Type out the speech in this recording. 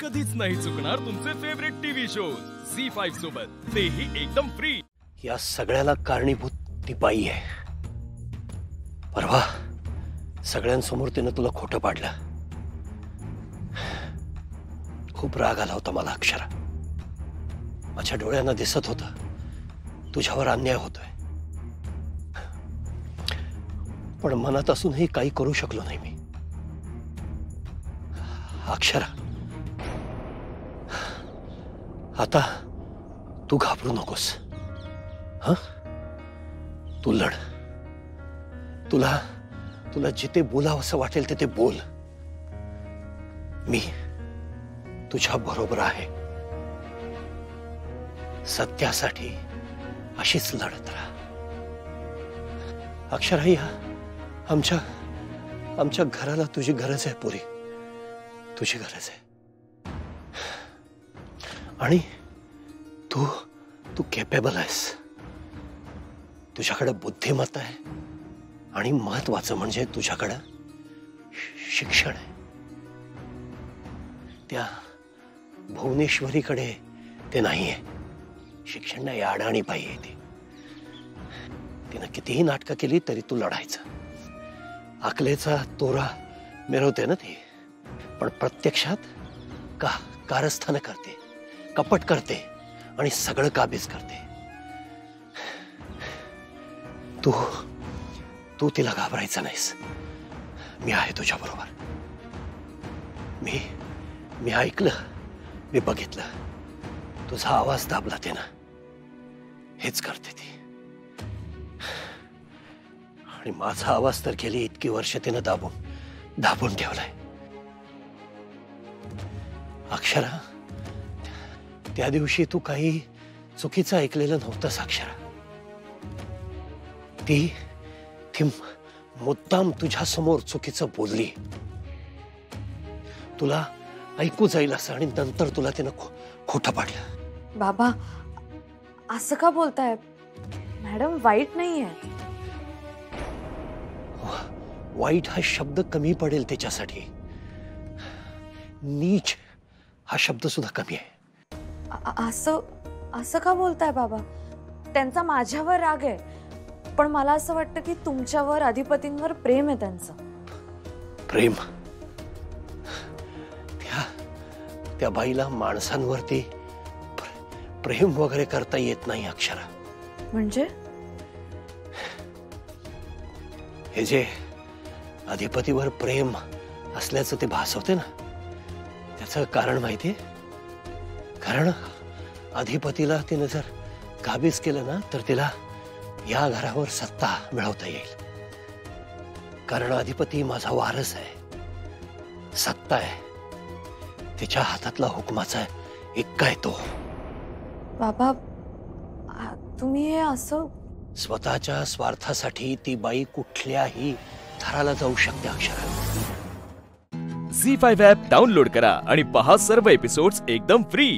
कधीच नाही चुकणार तुमचे फेवरेट टीव्ही शोज झी5 सोबत, तेही एकदम फ्री। या सगळ्याला कारणीभूत ती बाई आहे। परवा सगळ्यांसमोर तिनं तुला खोटं पाडलं। खूप राग आला होता मला अक्षरा। माझ्या डोळ्यांना दिसत होतं तुझ्यावर अन्याय होतोय, पण मनात असूनही काही करू शकलो नाही मी। अक्षरा, आता तू घाबरू नकोस। हा, तू लढ। तुला जिथे बोलावंसं वाटेल तिथे बोल। मी तुझ्या बरोबर आहे। सत्यासाठी अशीच लढत राहा। अक्षरा, या आमच्या घराला तुझी गरज आहे पुरी, तुझी गरज आहे। आणि तू केपेबल आहेस। तुझ्याकडे बुद्धिमत्ता आहे आणि महत्वाचं म्हणजे तुझ्याकडे शिक्षण आहे। त्या भुवनेश्वरीकडे ते नाहीये। शिक्षण नाही, अडाणी बाई आहे ती। तिनं कितीही नाटकं केली तरी तू लढायचं। अकलेचा तोरा मिरवते ना ती, पण प्रत्यक्षात कारस्थान करते, कपट करते आणि सगळं काबीज करते। तू तिला घाबरायचं नाहीस। मी आहे तुझ्या बरोबर। मी ऐकलं, मी बघितलं। तुझा आवाज दाबला ते ना, हेच करते ती। आणि माझा आवाज तर गेली इतकी वर्ष तिनं दाबून ठेवलाय। अक्षरा, त्या दिवशी तू काही चुकीचं ऐकलेलं नव्हतंस अक्षरा। ती मुद्दाम तुझ्या समोर चुकीचं बोलली। तुला ऐकू जाईल असं, आणि नंतर तुला तिनं खोटं पाडलं। बाबा, असं का बोलताय? मॅडम वाईट नाहीये। वाईट हा शब्द कमी पडेल त्याच्यासाठी। नीच हा शब्द सुद्धा कमी आहे। असं का बोलताय बाबा? त्यांचा माझ्यावर राग आहे, पण मला असं वाटतं की तुमच्यावर, अधिपतींवर प्रेम आहे त्यांचं। प्रेम? त्या बाईला माणसांवरती प्रेम वगैरे करता येत नाही अक्षरा। म्हणजे? हे जे अधिपतीवर प्रेम असल्याचं ते भासवते ना, त्याचं कारण माहितीये? कारण अधिपतीला तिने जर काबीज केलं ना, तर तिला या घरावर सत्ता मिळवता येईल। कारण अधिपती माझा वारस आहे, सत्ता आहे तिच्या हातातला हुकमाचा एक्का आहे तो। बाबा, तुम्ही हे असं? स्वतःच्या स्वार्थासाठी ती बाई कुठल्याही थराला जाऊ शकते अक्षरा। झी5 ॲप डाउनलोड करा आणि पहा सर्व एपिसोड्स एकदम फ्री।